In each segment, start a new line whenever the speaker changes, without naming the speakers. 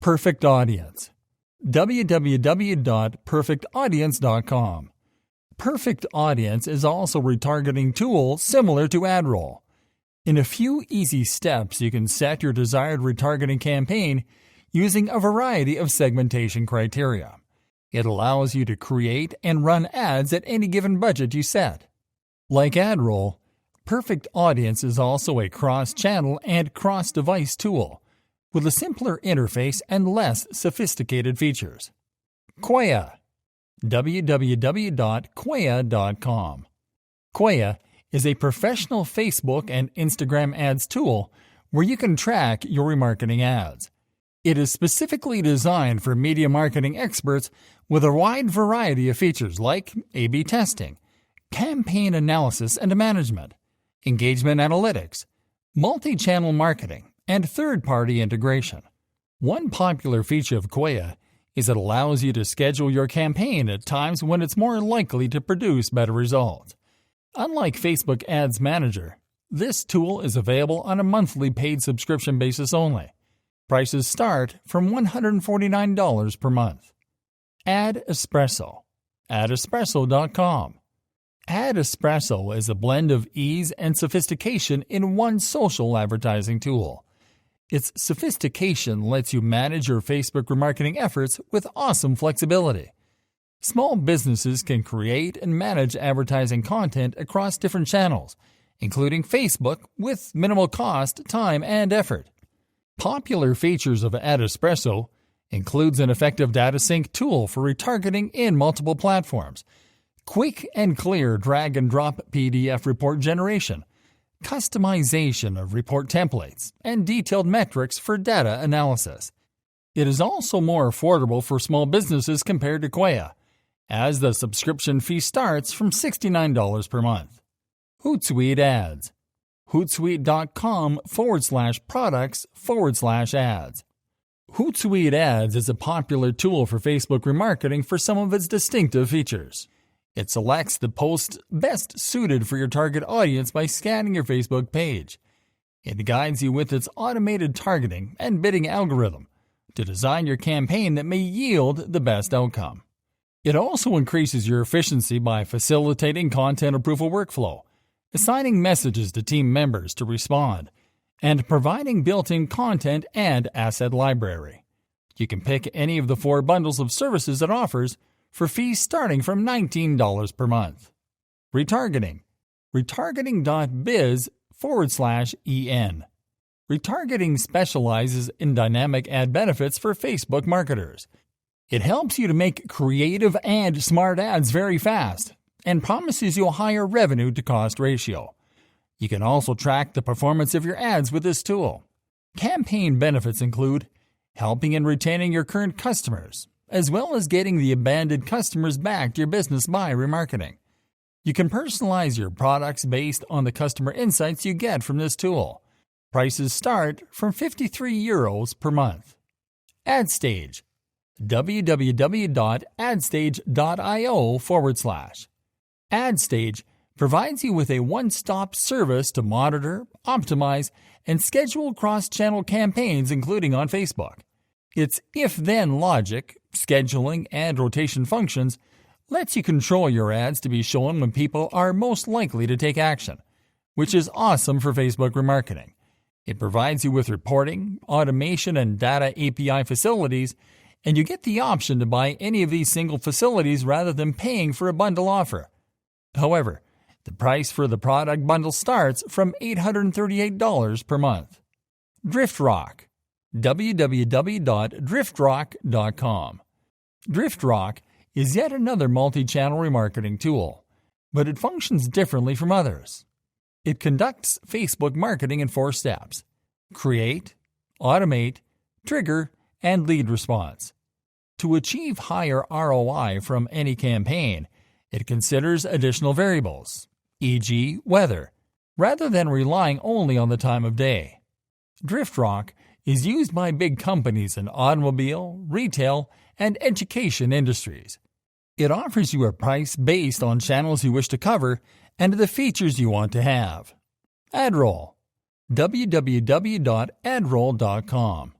Perfect Audience. www.perfectaudience.com. Perfect Audience is also a retargeting tool similar to AdRoll. In a few easy steps, you can set your desired retargeting campaign using a variety of segmentation criteria. It allows you to create and run ads at any given budget you set. Like AdRoll, Perfect Audience is also a cross-channel and cross-device tool with a simpler interface and less sophisticated features. Quaya. www.quaya.com. Quaya is a professional Facebook and Instagram ads tool where you can track your remarketing ads. It is specifically designed for media marketing experts with a wide variety of features like A/B testing, campaign analysis and management, engagement analytics, multi-channel marketing, and third-party integration. One popular feature of Quaya is it allows you to schedule your campaign at times when it's more likely to produce better results. Unlike Facebook Ads Manager, this tool is available on a monthly paid subscription basis only. Prices start from $149 per month. Ad Espresso. Adespresso.com. Ad Espresso is a blend of ease and sophistication in one social advertising tool. Its sophistication lets you manage your Facebook remarketing efforts with awesome flexibility. Small businesses can create and manage advertising content across different channels, including Facebook, with minimal cost, time, and effort. Popular features of Ad Espresso includes an effective data sync tool for retargeting in multiple platforms, quick and clear drag-and-drop PDF report generation, customization of report templates, and detailed metrics for data analysis. It is also more affordable for small businesses compared to Quaya, as the subscription fee starts from $69 per month. Hootsuite Ads. Hootsuite.com/products/ads. Hootsuite Ads is a popular tool for Facebook remarketing for some of its distinctive features. It selects the posts best suited for your target audience by scanning your Facebook page. It guides you with its automated targeting and bidding algorithm to design your campaign that may yield the best outcome. It also increases your efficiency by facilitating content approval workflow, assigning messages to team members to respond, and providing built-in content and asset library. You can pick any of the 4 bundles of services it offers for fees starting from $19 per month. Retargeting. Retargeting.biz/en. Retargeting specializes in dynamic ad benefits for Facebook marketers. It helps you to make creative and smart ads very fast and promises you a higher revenue to cost ratio. You can also track the performance of your ads with this tool. Campaign benefits include helping and retaining your current customers, as well as getting the abandoned customers back to your business by remarketing. You can personalize your products based on the customer insights you get from this tool. Prices start from €53 per month. AdStage. www.adstage.io/. AdStage provides you with a one-stop service to monitor, optimize, and schedule cross-channel campaigns, including on Facebook. Its if-then logic, scheduling, and rotation functions lets you control your ads to be shown when people are most likely to take action, which is awesome for Facebook remarketing. It provides you with reporting, automation, and data API facilities, and you get the option to buy any of these single facilities rather than paying for a bundle offer. However, the price for the product bundle starts from $838 per month. DriftRock. www.driftrock.com. DriftRock is yet another multi-channel remarketing tool, but it functions differently from others. It conducts Facebook marketing in 4 steps: create, automate, trigger, and lead response. To achieve higher ROI from any campaign, it considers additional variables, e.g. weather, rather than relying only on the time of day. DriftRock is used by big companies in automobile, retail, and education industries. It offers you a price based on channels you wish to cover and the features you want to have. AdRoll. www.adroll.com.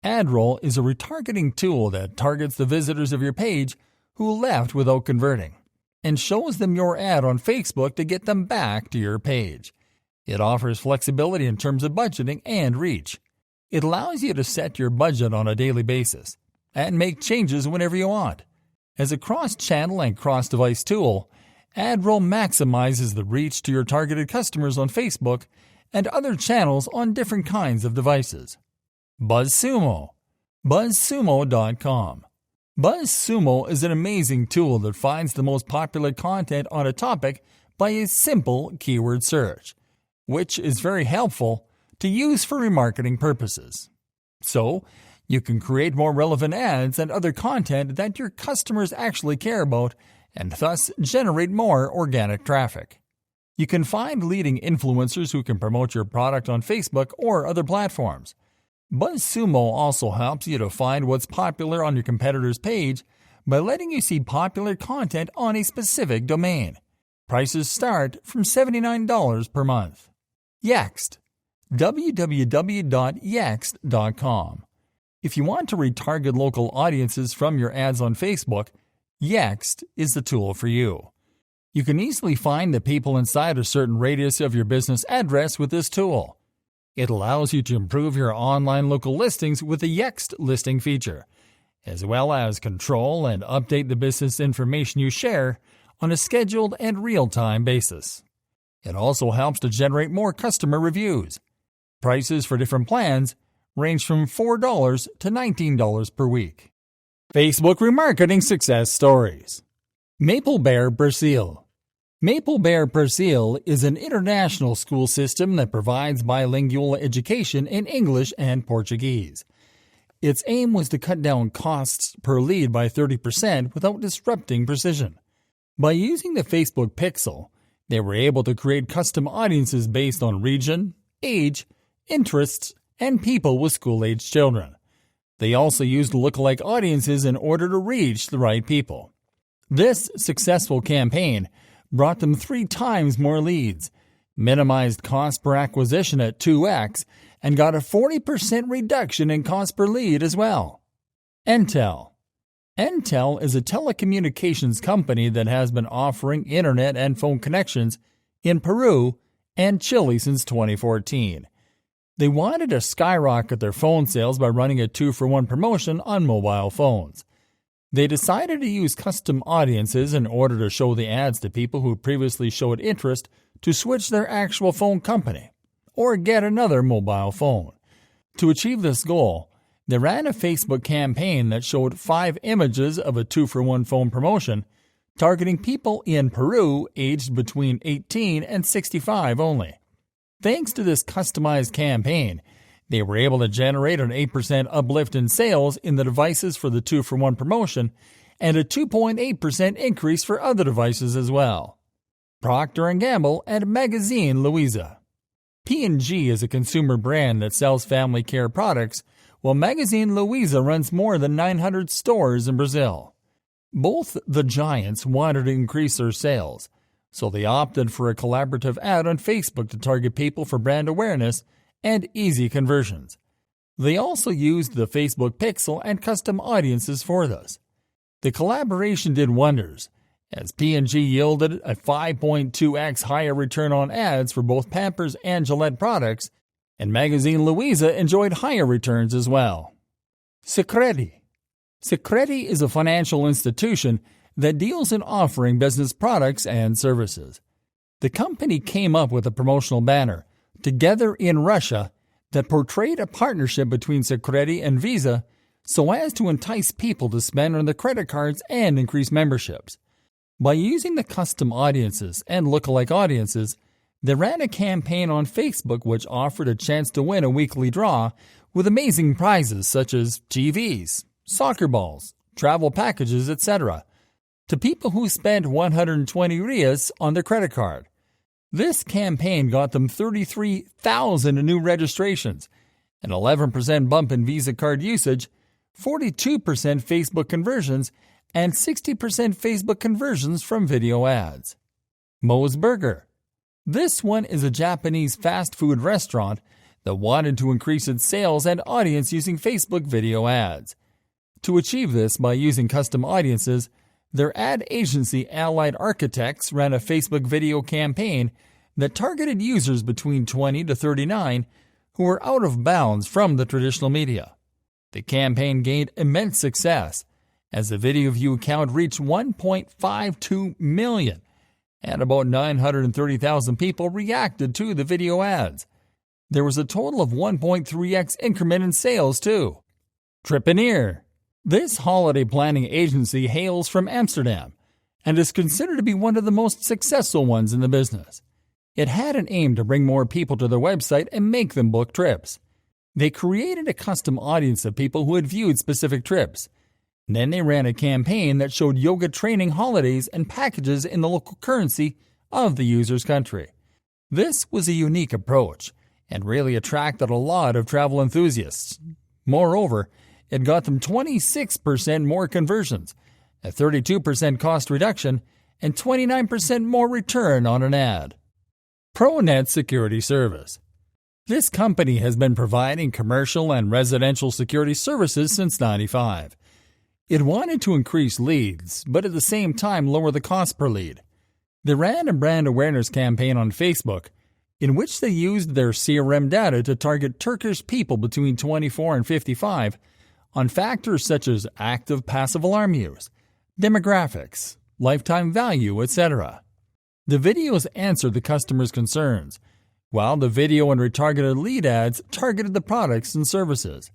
AdRoll is a retargeting tool that targets the visitors of your page who left without converting and shows them your ad on Facebook to get them back to your page. It offers flexibility in terms of budgeting and reach. It allows you to set your budget on a daily basis and make changes whenever you want. As a cross-channel and cross-device tool, AdRoll maximizes the reach to your targeted customers on Facebook and other channels on different kinds of devices. BuzzSumo. BuzzSumo.com. BuzzSumo is an amazing tool that finds the most popular content on a topic by a simple keyword search, which is very helpful to use for remarketing purposes. So, you can create more relevant ads and other content that your customers actually care about and thus generate more organic traffic. You can find leading influencers who can promote your product on Facebook or other platforms. BuzzSumo also helps you to find what's popular on your competitor's page by letting you see popular content on a specific domain. Prices start from $79 per month. Yext. www.yext.com. If you want to retarget local audiences from your ads on Facebook, Yext is the tool for you. You can easily find the people inside a certain radius of your business address with this tool. It allows you to improve your online local listings with the Yext listing feature, as well as control and update the business information you share on a scheduled and real-time basis. It also helps to generate more customer reviews. Prices for different plans range from $4 to $19 per week. Facebook remarketing success stories. Maple Bear Brazil. Maple Bear Brazil is an international school system that provides bilingual education in English and Portuguese. Its aim was to cut down costs per lead by 30% without disrupting precision. By using the Facebook Pixel, they were able to create custom audiences based on region, age, interests, and people with school-aged children. They also used lookalike audiences in order to reach the right people. This successful campaign brought them 3 times more leads, minimized cost per acquisition at 2x, and got a 40% reduction in cost per lead as well. Entel. Entel is a telecommunications company that has been offering internet and phone connections in Peru and Chile since 2014. They wanted to skyrocket their phone sales by running a 2-for-1 promotion on mobile phones. They decided to use custom audiences in order to show the ads to people who previously showed interest to switch their actual phone company or get another mobile phone. To achieve this goal, they ran a Facebook campaign that showed 5 images of a 2-for-1 phone promotion, targeting people in Peru aged between 18 and 65 only. Thanks to this customized campaign, they were able to generate an 8% uplift in sales in the devices for the 2-for-1 promotion and a 2.8% increase for other devices as well. Procter & Gamble and Magazine Luiza. P&G is a consumer brand that sells family care products, while Magazine Luiza runs more than 900 stores in Brazil. Both the giants wanted to increase their sales, so they opted for a collaborative ad on Facebook to target people for brand awareness and easy conversions. They also used the Facebook Pixel and custom audiences for this. The collaboration did wonders, as P&G yielded a 5.2x higher return on ads for both Pampers and Gillette products, and Magazine Luiza enjoyed higher returns as well. Sicredi. Sicredi is a financial institution that deals in offering business products and services. The company came up with a promotional banner, Together in Russia, that portrayed a partnership between Sicredi and Visa so as to entice people to spend on the credit cards and increase memberships. By using the custom audiences and lookalike audiences, they ran a campaign on Facebook which offered a chance to win a weekly draw with amazing prizes such as TVs, soccer balls, travel packages, etc., to people who spent 120 Rias on their credit card. This campaign got them 33,000 new registrations, an 11% bump in Visa card usage, 42% Facebook conversions, and 60% Facebook conversions from video ads. Moe's Burger. This one is a Japanese fast food restaurant that wanted to increase its sales and audience using Facebook video ads. To achieve this by using custom audiences, their ad agency Allied Architects ran a Facebook video campaign that targeted users between 20 to 39 who were out of bounds from the traditional media. The campaign gained immense success as the video view count reached 1.52 million, and about 930,000 people reacted to the video ads. There was a total of 1.3x increment in sales too. Tripaneer. This holiday planning agency hails from Amsterdam and is considered to be one of the most successful ones in the business. It had an aim to bring more people to their website and make them book trips. They created a custom audience of people who had viewed specific trips. Then they ran a campaign that showed yoga training holidays and packages in the local currency of the user's country. This was a unique approach and really attracted a lot of travel enthusiasts. Moreover, it got them 26% more conversions, a 32% cost reduction, and 29% more return on an ad. ProNet Security Service. This company has been providing commercial and residential security services since '95. It wanted to increase leads, but at the same time lower the cost per lead. They ran a brand awareness campaign on Facebook in which they used their CRM data to target Turkish people between 24 and 55 on factors such as active passive alarm use, demographics, lifetime value, etc. The videos answered the customers' concerns, while the video and retargeted lead ads targeted the products and services.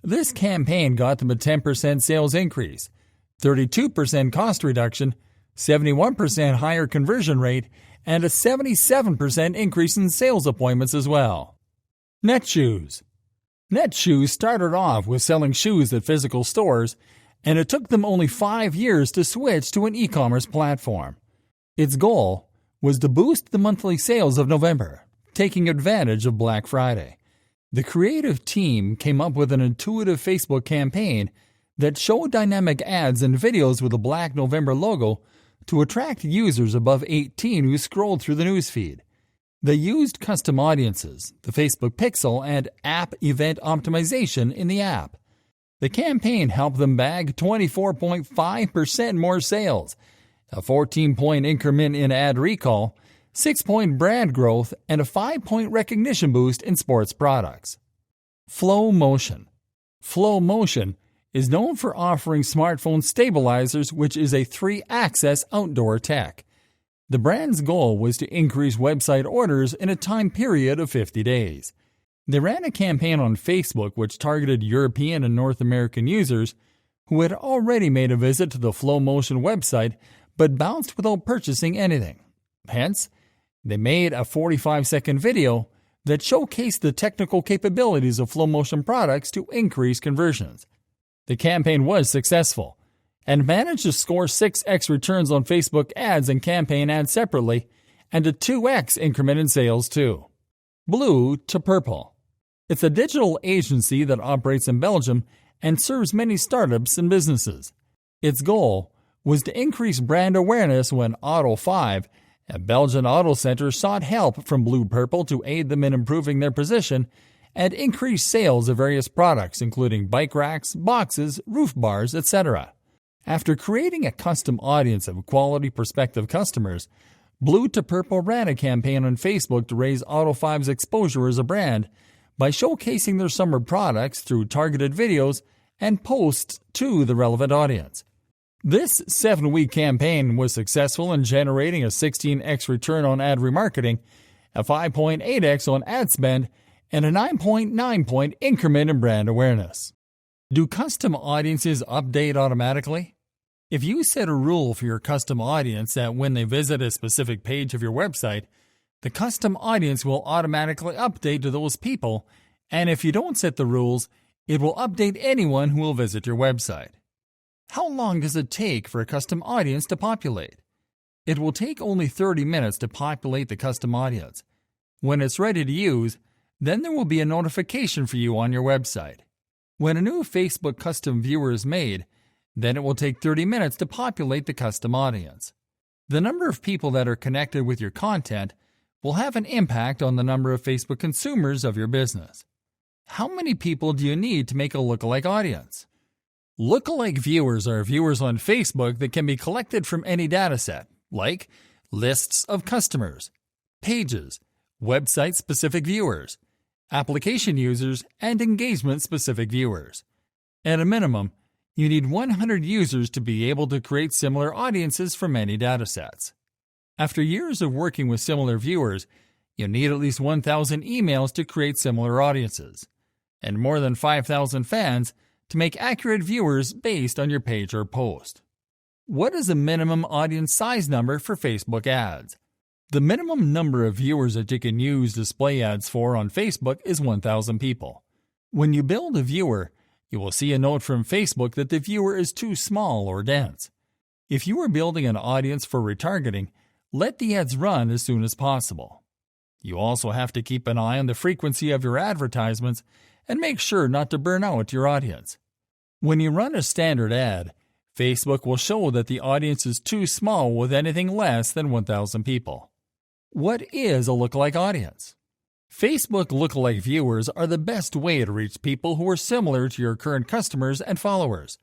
This campaign got them a 10% sales increase, 32% cost reduction, 71% higher conversion rate, and a 77% increase in sales appointments as well. Netshoes. Netshoes started off with selling shoes at physical stores, and it took them only 5 years to switch to an e-commerce platform. Its goal was to boost the monthly sales of November, taking advantage of Black Friday. The creative team came up with an intuitive Facebook campaign that showed dynamic ads and videos with a Black November logo to attract users above 18 who scrolled through the newsfeed. They used custom audiences, the Facebook pixel, and app event optimization in the app. The campaign helped them bag 24.5% more sales, a 14-point increment in ad recall, 6-point brand growth, and a 5-point recognition boost in sports products. Flow Motion. Flow Motion is known for offering smartphone stabilizers, which is a 3-axis outdoor tech. The brand's goal was to increase website orders in a time period of 50 days. They ran a campaign on Facebook which targeted European and North American users who had already made a visit to the Flow Motion website but bounced without purchasing anything. Hence, they made a 45-second video that showcased the technical capabilities of Flow Motion products to increase conversions. The campaign was successful and managed to score 6x returns on Facebook ads and campaign ads separately, and a 2x increment in sales too. Blue to Purple. It's a digital agency that operates in Belgium and serves many startups and businesses. Its goal was to increase brand awareness when Auto 5, a Belgian auto center, sought help from Blue Purple to aid them in improving their position and increase sales of various products including bike racks, boxes, roof bars, etc. After creating a custom audience of quality prospective customers, Blue to Purple ran a campaign on Facebook to raise Auto 5's exposure as a brand by showcasing their summer products through targeted videos and posts to the relevant audience. This 7-week campaign was successful in generating a 16x return on ad remarketing, a 5.8x on ad spend, and a 9.9-point increment in brand awareness. Do custom audiences update automatically? If you set a rule for your custom audience that when they visit a specific page of your website, the custom audience will automatically update to those people, and if you don't set the rules, it will update anyone who will visit your website. How long does it take for a custom audience to populate? It will take only 30 minutes to populate the custom audience. When it's ready to use, then there will be a notification for you on your website. When a new Facebook custom viewer is made, then it will take 30 minutes to populate the custom audience. The number of people that are connected with your content will have an impact on the number of Facebook consumers of your business. How many people do you need to make a lookalike audience? Lookalike viewers are viewers on Facebook that can be collected from any dataset, like lists of customers, pages, website-specific viewers, application users, and engagement-specific viewers. At a minimum, you need 100 users to be able to create similar audiences from many datasets. After years of working with similar viewers, you need at least 1,000 emails to create similar audiences, and more than 5,000 fans to make accurate viewers based on your page or post. What is the minimum audience size number for Facebook ads? The minimum number of viewers that you can use display ads for on Facebook is 1,000 people. When you build a viewer, you will see a note from Facebook that the viewer is too small or dense. If you are building an audience for retargeting, let the ads run as soon as possible. You also have to keep an eye on the frequency of your advertisements and make sure not to burn out your audience. When you run a standard ad, Facebook will show that the audience is too small with anything less than 1,000 people. What is a lookalike audience? Facebook lookalike viewers are the best way to reach people who are similar to your current customers and followers.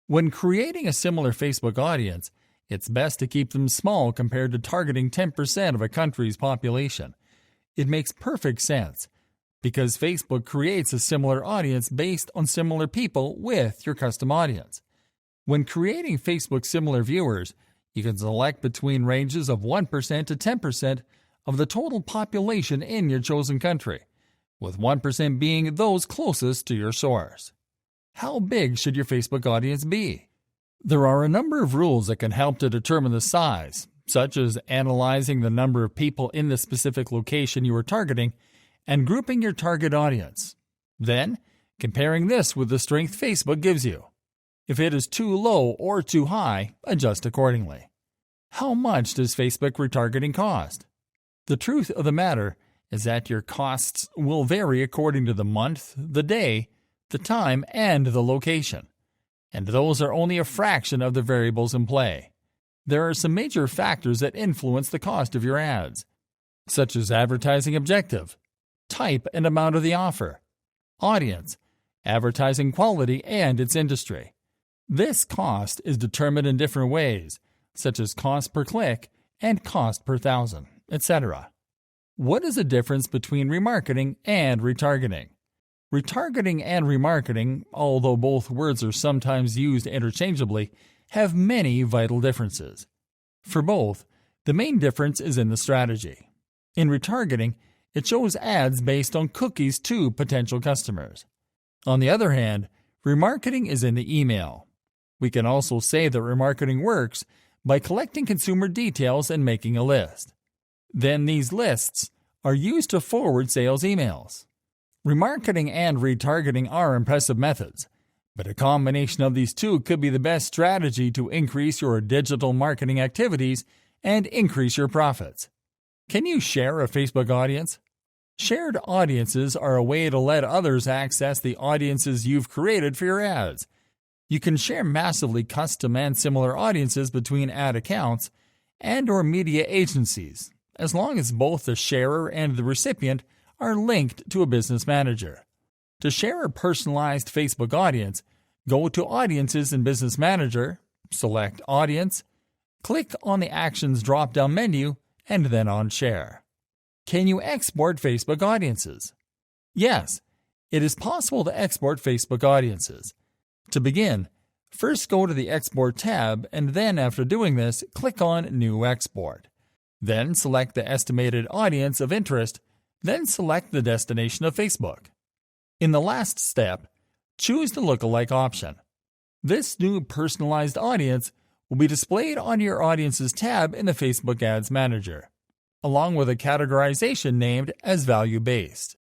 When creating a similar Facebook audience, it's best to keep them small compared to targeting 10% of a country's population. It makes perfect sense, because Facebook creates a similar audience based on similar people with your custom audience. When creating Facebook similar viewers, you can select between ranges of 1% to 10% of the total population in your chosen country, with 1% being those closest to your source. How big should your Facebook audience be? There are a number of rules that can help to determine the size, such as analyzing the number of people in the specific location you are targeting and grouping your target audience. Then, comparing this with the strength Facebook gives you. If it is too low or too high, adjust accordingly. How much does Facebook retargeting cost? The truth of the matter is that your costs will vary according to the month, the day, the time, and the location. And those are only a fraction of the variables in play. There are some major factors that influence the cost of your ads, such as advertising objective, type and amount of the offer, audience, advertising quality, and its industry. This cost is determined in different ways, such as cost per click and cost per thousand, etc. What is the difference between remarketing and retargeting? Retargeting and remarketing, although both words are sometimes used interchangeably, have many vital differences. For both, the main difference is in the strategy. In retargeting, it shows ads based on cookies to potential customers. On the other hand, remarketing is in the email. We can also say that remarketing works by collecting consumer details and making a list. Then these lists are used to forward sales emails. Remarketing and retargeting are impressive methods, but a combination of these two could be the best strategy to increase your digital marketing activities and increase your profits. Can you share a Facebook audience? Shared audiences are a way to let others access the audiences you've created for your ads. You can share massively custom and similar audiences between ad accounts and/or media agencies, as long as both the sharer and the recipient are linked to a business manager. To share a personalized Facebook audience, go to Audiences in Business Manager, select Audience, click on the Actions drop-down menu, and then on Share. Can you export Facebook audiences? Yes, it is possible to export Facebook audiences. To begin, first go to the Export tab, and then after doing this, click on New Export. Then select the estimated audience of interest, then select the destination of Facebook. In the last step, choose the lookalike option. This new personalized audience will be displayed on your Audiences tab in the Facebook Ads Manager, along with a categorization named as value-based.